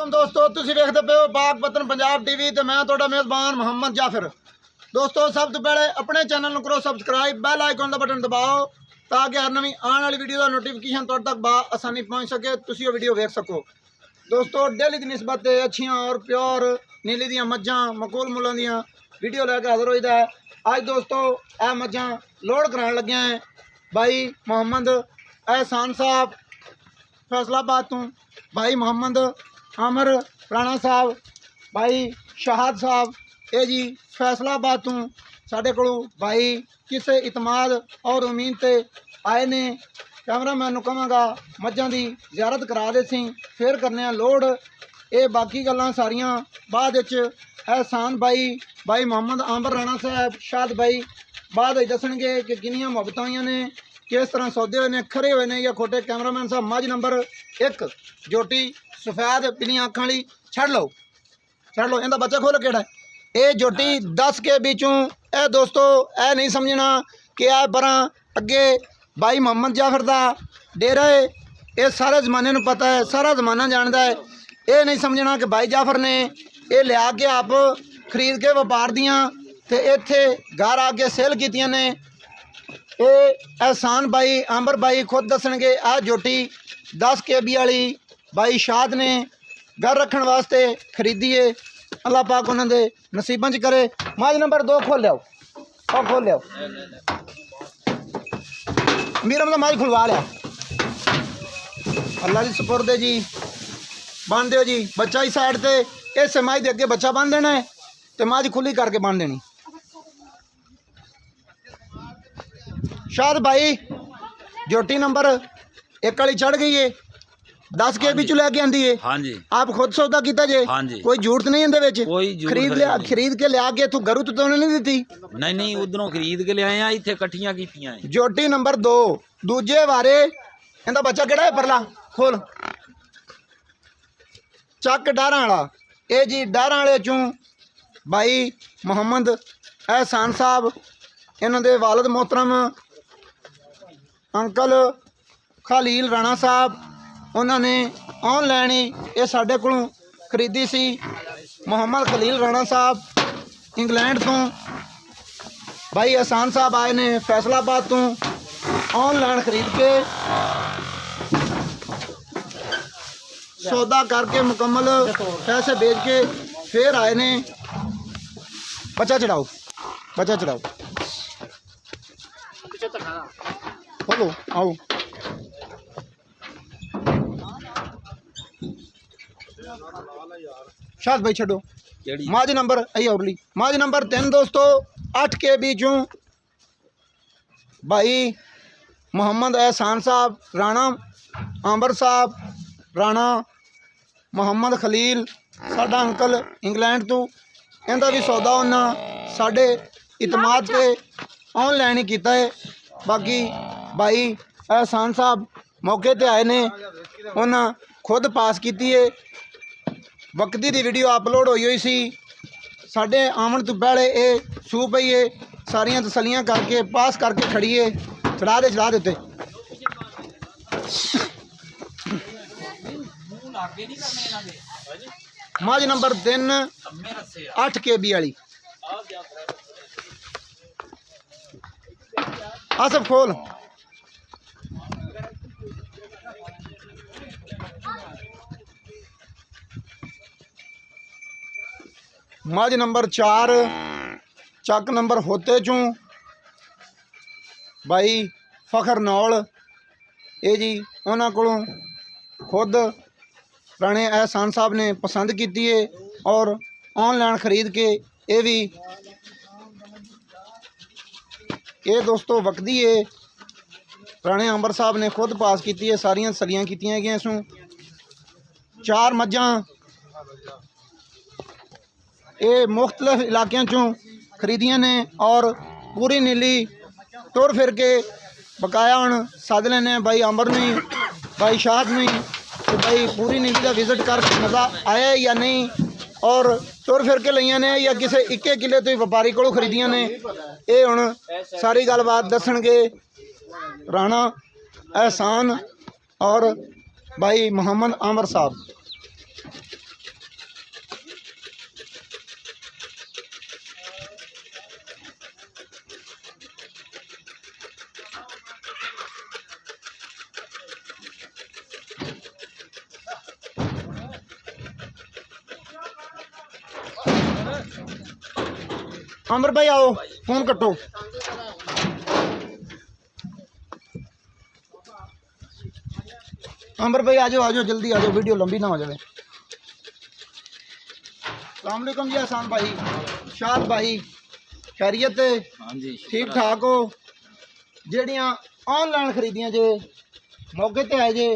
वालेकुम दोस्तों, तुसीं वेखदे पे हो बाग वतन पंजाब टीवी ते मैं तुहाडा मेज़बान मुहम्मद जाफिर। दोस्तों सब तो पहले अपने चैनल को करो सबसक्राइब, बैल आइकन का बटन दबाओ ताकि हर नवी आने वाली वीडियो का नोटिफिकेशन तुहाडे तक बा आसानी पहुँच सके, तुसीं वो वीडियो वेख सको। दोस्तों डेली की निस्बत अच्छियाँ और प्योर नीली दियाँ मझां मकूल मुल्लां दियां वीडियो लैके हाजिर होईदा है। अज दोस्तों यह मझां लोड कराने लगे हैं भाई मुहम्मद एहसान साहब फैसलाबाद तो, भाई मुहम्मद आमर राणा साहब, भाई शाहद साहब ये जी फैसलाबाद तो साढ़े को भाई किसे इतमाद और उम्मीद से आए ने। कैमरामैन को कहांगा मझां की ज़ियारत करा दे सी, फिर करने लोड। ये बाकी गल्लां सारियां बाद एहसान भाई, भाई मुहम्मद आमर राणा साहब, शाहद भाई बाद दसणगे कि किनियां मुहब्बतां होईयां ने, किस तरह सौदे हुए ने, खरे हुए ने या खोटे। कैमरामैन साहब मझ नंबर 1 जोटी सफेद पीलियां अखां वाली छड़ लो इनका बच्चा खोल केड़ा ये जोटी 10 के बिचों। ए दोस्तों ए नहीं समझना कि यह बरा अगे भाई मुहम्मद जाफर का डेरा है, ये सारे जमाने को पता है, सारा जमाना जानता है। ये नहीं समझना कि भाई जाफर ने ये लिया के आप खरीद के व्यापार दियाँ तो इत्थे घर आके सेल कीतियां ने। ये एहसान भाई आंबर भाई खुद दसणगे आ जोटी 10 KB वाली भाई शाद ने घर रखने वास्ते खरीदी है। अल्लाह पाक उन्होंने नसीबों च करे। मझ नंबर 2 खोल लियाओ, और खोल लियाओ मीरम का मझ खुलवा लिया। अल्लाह की सपुर्द है जी, बन दो जी बच्चा ही साइड से, इस मझ के अगे बच्चा बन देना है तो मझ खुली करके बन देनी। शायद भाई जोटी नंबर 1 वाली चढ़ गई है, 10 KB चु लैके आंदी है। हाँ जी, आप खुद सौदा कीता जे? हाँ जी, कोई झूठ नहीं इंदे विच? खरीद के लिया के तू घरों तो नहीं दी? नहीं उधरों खरीद के लिया इत्थे इकट्ठियां कीतियां। जोटी नंबर 2 दूजे वारे इंदा बच्चा केड़ा है? परला खोल चक डारा वाला। ये जी डारा वाले चों भाई मुहम्मद एहसान साहब, इन्हां दे वालिद मोहतरम अंकल खलील राणा साहब, उन्होंने ऑनलाइन ही ये साढ़े को खरीदी सी। मुहम्मद खलील राणा साहब इंग्लैंड तो, भाई एहसान साहब आए ने फैसलाबाद तो ऑनलाइन खरीद के सौदा करके मुकम्मल पैसे बेच के फिर आए ने। बच्चा चढ़ाओ, बच्चा चढ़ाओ, बोलो आओ। शाद भाई छो माज नंबर औरली माज नंबर 3 दोस्तों 8 KB चों भाई मुहम्मद एहसान साहब राणा, आंबर साहब राणा, मुहम्मद खलील साडा अंकल इंग्लैंड तो, इनका भी सौदा उन्हें साढ़े इतमाद से ऑनलाइन ही किया है। बाकी भाई एहसान साहब मौके पर आए ने, उन्हें खुद पास की है। वक्ती की वीडियो अपलोड हुई सी, साढ़े आवन तो पहले ये सू पई है, सारियां तसलियां करके पास करके खड़ी है। चढ़ा देते मझ नंबर 3 8 KB वाली। आसफ खोल मझ नंबर 4 चक नंबर होते चों भाई फखर नौल, ये जी उन्होंने को खुद राणे एहसान साहब ने पसंद की है और ऑनलाइन खरीद के ये भी ये दोस्तों वकदी है। राणे अंबर साहब ने खुद पास की है, सारियां सलियां कीतियां गई इसों। 4 मझां ये मुख्तलिफ इलाकों चों खरीदियां ने और पूरी नीली तुर फिर के बकाया हम सद लेने भाई अंबर नहीं, भाई शाहद नहीं, तो भाई पूरी नीली का विजिट कर मज़ा आया या नहीं, और तुर फिर के लिया ने या किसी 1 किले तो व्यापारी को खरीदियां ने। ये हुण सारी गलबात दसणगे राणा एहसान और भाई मुहम्मद आमर साहब। अमर भाई आओ, फोन कटो। अमर भाई आ जाओ जल्दी आ जाओ, वीडियो लंबी ना हो जाए। अस्सलाम वालेकुम जी एहसान भाई, शाद भाई, खैरियत? हाँ जी ठीक ठाक हो? ਜਿਹੜੀਆਂ ऑनलाइन खरीदियां जे मौके ते आए जे,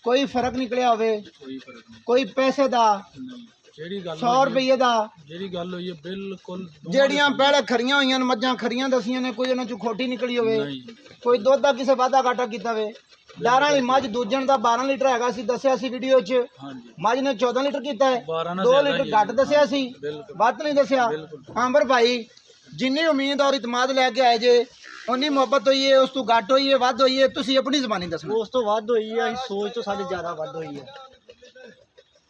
कोई फर्क निकलिया होवे? कोई फर्क नहीं, कोई पैसे दा नहीं। ਜਿਹੜੀ ਗੱਲ 100 रुपये दा? ਜਿਹੜੀ ਗੱਲ ਹੋਈ ਹੈ ਬਿਲਕੁਲ ਜਿਹੜੀਆਂ ਪਹਿਲੇ ਖਰੀਆਂ ਹੋਈਆਂ ਨੇ ਮੱਝਾਂ ਖਰੀਆਂ ਦਸੀਆਂ ਨੇ, ਕੋਈ ਉਹਨਾਂ ਚੋਂ ਖੋਟੀ ਨਿਕਲੀ ਹੋਵੇ? ਨਹੀਂ ਕੋਈ ਦੁੱਧ ਦਾ ਕਿਸੇ ਵਾਧਾ ਘਾਟਾ ਕੀਤਾ ਵੇ? ਡਾਰਾਂ ਵਾਲੀ ਮੱਝ ਦੂਜਣ ਦਾ 12 ਲੀਟਰ ਹੈਗਾ ਸੀ, ਦੱਸਿਆ ਸੀ ਵੀਡੀਓ 'ਚ। ਹਾਂਜੀ ਮੱਝ ਨੇ 14 ਲੀਟਰ ਕੀਤਾ ਹੈ, 12 ਨਾਲ 2 ਜ਼ਿਆਦਾ ਲੀਟਰ ਹੀ ਘੱਟ ਦੱਸਿਆ ਸੀ, ਬਿਲਕੁਲ ਵੱਧ ਨਹੀਂ ਦੱਸਿਆ। ਬਿਲकुल ਅੰਬਰ ਭਾਈ ਜਿੰਨੀ ਉਮੀਦ ਔਰ ਇਤਮਾਦ ਲੈ ਕੇ ਆਏ ਜੇ, ਉਨੀ ਮੁਹੱਬਤ ਹੋਈ ਹੈ, ਉਸ ਤੋਂ ਘੱਟ ਹੋਈ ਹੈ, ਵੱਧ ਹੋਈ ਹੈ? ਤੁਸੀਂ ਆਪਣੀ ਜ਼ਬਾਨੀ ਦੱਸਣਾ। ਉਸ ਤੋਂ ਵੱਧ ਹੋਈ ਹੈ, ਸੋਚ ਤੋਂ ਸਾਡੇ ਜ਼ਿਆਦਾ ਵੱਧ ਹੋਈ ਹੈ।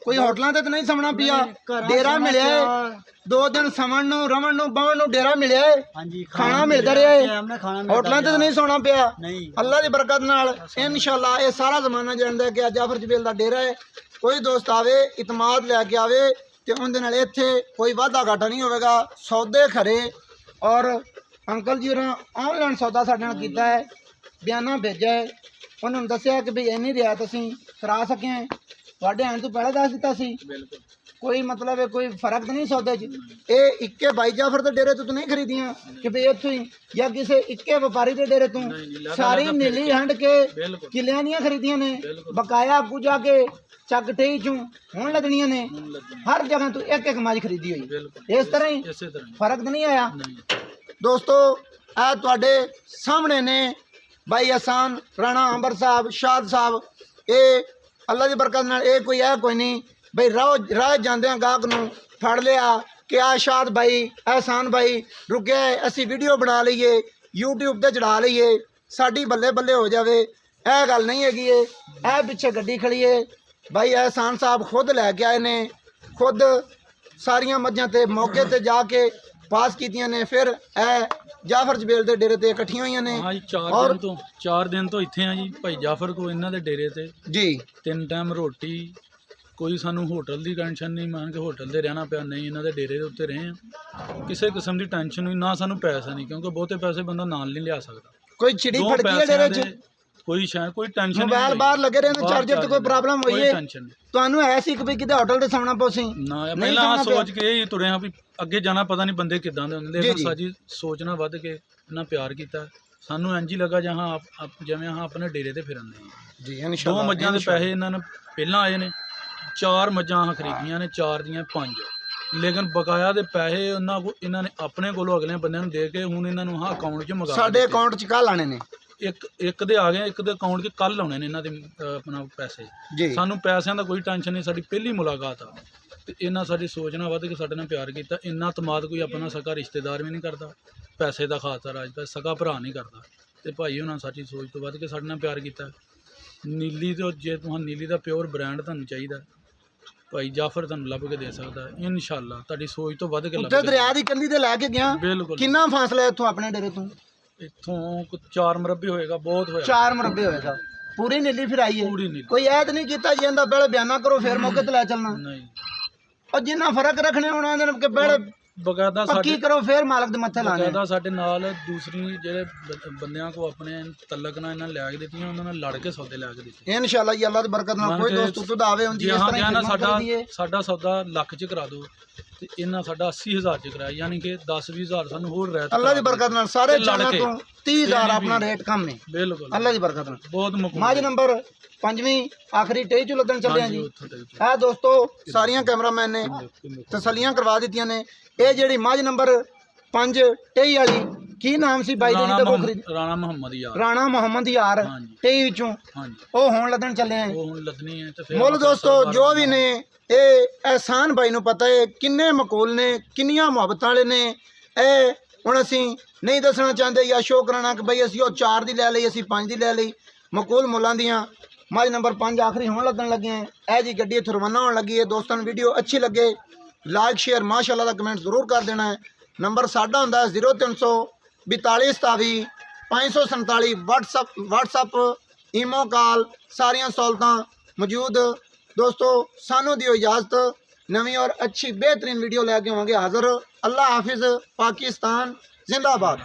ਕੋਈ ਹੋਟਲਾਂ ਤੇ ਤਾਂ ਨਹੀਂ ਸਮਣਾ ਪਿਆ? ਘਰਾਂ ਡੇਰਾ ਸਮਣਾ ਮਿਲਿਆ ਹੈ, ਪਿਆ। 2 ਦਿਨ ਸਮਣ ਨੂੰ, ਰਵਣ ਨੂੰ, ਬਵਣ ਨੂੰ ਡੇਰਾ ਮਿਲਿਆ ਹੈ, ਹਾਂਜੀ ਖਾਣਾ ਮਿਲਦਾ ਰਿਹਾ ਹੈ, ਟਾਈਮ ਨਾਲ ਖਾਣਾ ਮਿਲਦਾ ਹੋਟਲਾਂ ਤੇ ਤਾਂ ਨਹੀਂ ਸੌਣਾ ਪਿਆ? ਨਹੀਂ ਅੱਲਾ ਦੀ ਬਰਕਤ ਨਾਲ ਇਨਸ਼ਾਅੱਲਾ ਇਹ ਸਾਰਾ ਜ਼ਮਾਨਾ ਜਾਣਦਾ ਕਿ ਅੱਜ ਜਾਫਰ ਜਬੇਲ ਦਾ ਡੇਰਾ ਹੈ। ਕੋਈ ਦੋਸਤ ਆਵੇ, ਇਤਮਾਦ ਲੈ ਕੇ ਆਵੇ ਤੇ ਉਹਦੇ ਨਾਲ ਇੱਥੇ ਕੋਈ ਵਾਧਾ ਘਾਟਾ ਨਹੀਂ ਹੋਵੇਗਾ। ਸੌਦੇ ਖਰੇ ਔਰ ਅੰਕਲ ਜੀ ਹੋਰਾਂ ਆਨਲਾਈਨ ਸੌਦਾ ਸਾਡੇ ਨਾਲ ਕੀਤਾ ਹੈ, ਬਿਆਨਾ ਭੇਜਿਆ ਹੈ, ਉਹਨਾਂ ਨੂੰ ਦੱਸਿਆ ਕਿ ਵੀ ਇੰਨੀ ਰਿਆਇਤ ਅਸੀਂ ਕਰਾ ਸਕੇ ਹਾਂ। ਤੁਹਾਡੇ ਆਉਣ ਤੋਂ ਪਹਿਲਾਂ ਦੱਸ ਦਿੱਤਾ ਸੀ, ਬਿਲਕੁਲ ਕੋਈ मतलब है कोई फर्क तो नहीं सौदे च? ये इक्के भाई जाफर के डेरे तो नहीं खरीदियां कि भाई इत्थों ही या किसी इक्के व्यापारी के डेरे तो? सारी नीली हंड के बिल्कुल किलियां दियां खरीदियां ने, बिल्कुल। बकाया अगू जाके चक टेई चों हुण लगनियां ने, ਹੁਣ ਲੱਗਣੀ हर जगह तो एक एक मज खरीदी हुई। ਬਿਲकुल इस तरह ही ਇਸੇ ਤਰ੍ਹਾਂ फर्क तो नहीं आया? ਨਹੀਂ दोस्तों ਇਹ ਤੁਹਾਡੇ ਸਾਹਮਣੇ ਨੇ भाई एहसान राणा अंबर साहब, शाद साहब, ये अल्लाह की बरकत नाल ये कोई है कोई नहीं भाई राह जांदे गाहक नूं फड़ लिया कि आ शाद भाई, एहसान भाई रुके असी वीडियो बना लईए, यूट्यूब ते चढ़ा लईए, साडी बल्ले बल्ले हो जावे। यह गल नहीं हैगी। ए पिछे गड्डी खड़ी है भाई, एहसान साहब खुद लैके आए ने, खुद सारियां मझां ते मौके ते जाके पास कीतियां ने, फिर ए जाफर जबेल ਦੇ ਡੇਰੇ ਤੇ ਇਕੱਠੀਆਂ ਹੋਈਆਂ ਨੇ। ਹਾਂ ਜੀ ਔਰ 4 ਦਿਨ ਤੋਂ ਇੱਥੇ ਆ ਜੀ ਭਾਈ ਜਾਫਰ ਕੋ ਇਹਨਾਂ ਦੇ ਡੇਰੇ ਤੇ। ਜੀ 3 ਟਾਈਮ ਰੋਟੀ, ਕੋਈ ਸਾਨੂੰ ਹੋਟਲ ਦੀ ਟੈਨਸ਼ਨ ਨਹੀਂ, ਮੰਨ ਕੇ ਹੋਟਲ ਦੇ ਰਹਿਣਾ ਪਿਆ ਨਹੀਂ, ਇਹਨਾਂ ਦੇ ਡੇਰੇ ਦੇ ਉੱਤੇ ਰਹੇ ਆ। ਕਿਸੇ ਕਿਸਮ ਦੀ ਟੈਨਸ਼ਨ ਨਹੀਂ, ਨਾ ਸਾਨੂੰ ਪੈਸਾ ਨਹੀਂ, ਕਿਉਂਕਿ ਬਹੁਤੇ ਪੈਸੇ ਬੰਦਾ ਨਾਲ ਨਹੀਂ ਲਿਆ ਸਕਦਾ। ਕੋਈ ਛਿੜੀ ਦੋ ਫੜਕੀ ਹੈ ਪੈਸਿਆਂ ਡੇਰੇ ਦੇ 'ਚ? ਕੋਈ ਸ਼ਾਇਦ ਕੋਈ ਟੈਨਸ਼ਨ ਨਹੀਂ, ਮੋਬਾਈਲ ਬਾਹਰ ਲੱਗੇ ਰਹੇ ਨੇ, ਚਾਰਜਰ ਤੇ ਕੋਈ ਪ੍ਰੋਬਲਮ ਹੋਈ ਕੋਈ ਹੈ? ਟੈਨਸ਼ਨ ਨਹੀਂ। ਤੁਹਾਨੂੰ ਐ ਸੀ ਕਿ ਵੀ ਕਿਤੇ ਹੋਟਲ ਤੇ ਸੌਣਾ ਪਊ? ਨਾ ਨਹੀਂ ਪਹਿਲਾਂ ਸੌਣਾ ਪਿਆ? ਸੋਚ ਕੇ ਹੀ ਤੁਰੇ ਹਾਂ ਵੀ ਅੱਗੇ ਜਾਣਾ, ਪਤਾ ਨਹੀਂ ਬੰਦੇ ਕਿੱਦਾਂ ਦੇ ਹੁੰਦੇ। ਜੀ, ਲੇਕਿਨ ਜੀ। ਸਾਡੀ ਸੋਚ ਨਾਲ ਵੱਧ ਕੇ ਇਹਨਾਂ ਪਿਆਰ ਕੀਤਾ, ਸਾਨੂੰ ਇੰਝ ਹੀ ਲੱਗਾ ਜਹਾਂ ਜਿਵੇਂ ਹਾਂ ਆਪਣੇ ਡੇਰੇ ਤੇ ਫਿਰਦੇ ਹਾਂ ਜੀ। 2 ਮੱਝਾਂ ਦੇ ਪੈਸੇ ਇਹਨਾਂ ਨੇ ਪਹਿਲਾਂ ਆਏ ਨੇ, 4 ਮੱਝਾਂ ਖਰੀਦੀਆਂ ਨੇ, 4 ਦੀਆਂ 5, ਲੇਕਿਨ ਬਕਾਇਆ ਦੇ ਪੈਸੇ ਉਹਨਾਂ ਕੋ ਇਹਨਾਂ ਨੇ ਆਪਣੇ ਕੋਲੋਂ ਅਗਲੇ ਬੰਦਿਆਂ ਨੂੰ ਦੇ ਕੇ ਹੁਣ ਇਹਨਾਂ ਨੂੰ ਹਾਂ ਅਕਾਊਂਟ 'ਚ ਮੰਗਾ ਸਾਡੇ ਅਕਾਊਂਟ 'ਚ ਕੱਲ ਆਣੇ ਨੇ। ਇੱਕ ਦੇ ਆ ਗਏ, ਇੱਕ ਦੇ ਅਕਾਊਂਟ 'ਚ ਕੱਲ ਆਉਣੇ ਨੇ ਇਹਨਾਂ ਦੇ ਆਪਣਾ ਪੈਸੇ। ਜੀ ਸਾਨੂੰ ਪੈਸਿਆਂ ਦਾ ਕੋਈ ਟੈਨਸ਼ਨ ਨਹੀਂ, ਸਾਡੀ ਪਹਿਲੀ ਮੁਲਾਕਾਤ ਆ ਤੇ ਇਹਨਾਂ ਸਾਡੀ ਸੋਚ ਨਾਲ ਵੱਧ ਕੇ ਸਾਡੇ ਨਾਲ ਪਿਆਰ ਕੀਤਾ। ਇੰਨਾ ਤਮਾਦ ਕੋਈ ਆਪਣਾ ਸਕਾ ਰਿਸ਼ਤੇਦਾਰ ਵੀ ਨਹੀਂ ਕਰਦਾ, ਪੈਸੇ ਦਾ ਖਾਤਰ ਅੱਜ ਤੱਕ ਸਕਾ ਭਰਾ ਨਹੀਂ ਕਰਦਾ। ਤੇ ਭਾਈ ਉਹਨਾਂ ਸਾਡੀ ਸੋਚ ਤੋਂ ਵੱਧ ਕੇ ਸਾਡੇ ਨਾਲ ਪਿਆਰ ਕੀਤਾ। ਨੀਲੀ ਤੋਂ ਜੇ ਤੁਹਾਨੂੰ ਨੀਲੀ ਦਾ ਪਿਓਰ ਬ੍ਰਾਂਡ ਤੁਹਾਨੂੰ ਚਾਹੀਦਾ, ਭਾਈ ਜਾਫਰ ਤੁਹਾਨੂੰ ਲੱਭ ਕੇ ਦੇ ਸਕਦਾ ਇਨਸ਼ਾਅੱਲਾ, ਤੁਹਾਡੀ ਸੋਚ ਤੋਂ ਵੱਧ ਕੇ ਲੱਭ ਉੱਤੇ ਕੇ। ਦਰਿਆ ਦੀ ਕੰਢੀ ਤੇ ਲੈ ਕੇ ਗਿਆ। ਬਿਲਕੁਲ ਕਿੰਨਾ ਫਾਸਲਾ ਇੱਥੋਂ ਆਪਣੇ ਡੇਰੇ ਤੋਂ? ਇੱਥੋਂ 4 ਮੁਰੱਬੇ ਹੋਏਗਾ, ਬਹੁਤ ਹੋਇਆ। 4 ਮੁਰੱਬੇ ਹੋਏਗਾ। ਪੂਰੀ ਨੀਲੀ ਫਿਰ ਆਈ ਹੈ? ਪੂਰੀ ਨੀਲੀ। ਕੋਈ ਐਦ ਨਹੀਂ ਕੀਤਾ ਜੀ ਇਹਦਾ ਪਹਿਲੇ ਬਿਆਨਾ ਕਰੋ ਫਿਰ ਮੌਕੇ ਤੇ ਲੈ ਚੱਲਣਾ? ਨਹੀਂ और जिन्ना फर्क रखने होना के पहले ਬਕਾਇਦਾ पक्की करो फिर मालक दे मत्थे लाने। ਬਕਾਇਦਾ ਸਾਡੇ ਨਾਲ ਦੂਸਰੀ ਜਿਹੜੇ ਬੰਦਿਆਂ ਕੋ ਆਪਣੇ ਤਲਕ ਨਾਲ ਇਹਨਾਂ ਲੈ ਕੇ ਦਿੱਤੀਆਂ, ਉਹਨਾਂ ਨਾਲ ਲੜ ਕੇ ਸੌਦੇ ਲੈ ਕੇ ਦਿੱਤੇ। इंशाल्लाह जी अल्लाह दी बरकत नाल कोई दोस्त उतो दा आवे उन जी इस तरह ही ਨਾ खिदमत ਸਾਡਾ ਸੌਦਾ ਲੱਖ ਚ ਕਰਾ ਦਿਓ ਤੇ ਇਹਨਾਂ ਸਾਡਾ 80,000 ਚ ਕਰਾਇਆ, ਯਾਨੀ ਕਿ 10-20,000 ਸਾਨੂੰ ਹੋਰ ਰਹਿਤ। अल्लाह दी बरकत नाल सारे ते लड़ चैनल के। तो 30,000 अपना रेट कम है ਬਿਲਕੁਲ अल्लाह दी बरकत नाल। ਬਹੁਤ ਮੁਕਮ माज नंबर 5वीं आखिरी 23 चो लगन चले जी। है दोस्तों सारियां कैमरामैन ने तसलियां करवा दित्तियां ने। ये जेड़ी माज नंबर 5 23 वाली की नाम सी बाई जेड़ी ते खरीद? ਰਾਣਾ ਮੁਹੰਮਦ ਯਾਰ। राणा मोहम्मद यार हाँ जी। 23 ਵਿੱਚੋਂ ਹਾਂਜੀ ਉਹ ਹੁਣ ਲੱਗਣ ਚੱਲੇ ਆ। ਉਹ ਹੁਣ ਲੱਦਣੀ ਹੈ ਤੇ ਫਿਰ ਮੁੱਲ ਦੋਸਤੋ ਜੋ ਵੀ ਨੇ ਇਹ एहसान भाई ਨੂੰ ਪਤਾ ਹੈ ਕਿੰਨੇ ਮਕੂਲ ਨੇ, ਕਿੰਨੀਆਂ ਮੁਹੱਬਤਾਂ ਵਾਲੇ ਨੇ। ਇਹ ਹੁਣ ਅਸੀਂ ਨਹੀਂ ਦੱਸਣਾ ਚਾਹੁੰਦੇ ਜਾਂ ਸ਼ੋਅ ਕਰਾਣਾ ਕਿ ਬਈ ਅਸੀਂ ਉਹ 4 ਦੀ ਲੈ ਲਈ, ਅਸੀਂ 5 ਦੀ ਲੈ ਲਈ। ਮਕੂਲ ਮੁੱਲਾਂ ਦੀਆਂ ਮੱਝ ਨੰਬਰ 5 ਆਖਰੀ ਹੋਣ ਲੱਗਣ ਲੱਗੇ ਆ। ਇਹ ਜੀ ਗੱਡੀ ਇੱਥੋਂ ਰਵਾਨਾ ਹੋਣ ਲੱਗੀ ਹੈ। ਦੋਸਤਾਂ ਨੂੰ ਵੀਡੀਓ ਅੱਛੀ ਲੱਗੇ ਲਾਈਕ ਸ਼ੇਅਰ ਮਾਸ਼ਾਅੱਲਾ ਦਾ ਕਮੈਂਟ ਜ਼ਰੂਰ ਕਰ ਦੇਣਾ ਹੈ। ਨੰਬਰ ਸਾਡਾ ਹੁੰਦਾ 0342 27 547 WhatsApp ਈਮੋ ਕਾਲ ਸਾਰੀਆਂ ਸਹੂਲਤਾਂ मौजूद। दोस्तों सानू दियो इजाजत। नवी और अच्छी बेहतरीन वीडियो लैके होंगे हाजिर। अल्लाह हाफिज़। पाकिस्तान जिंदाबाद।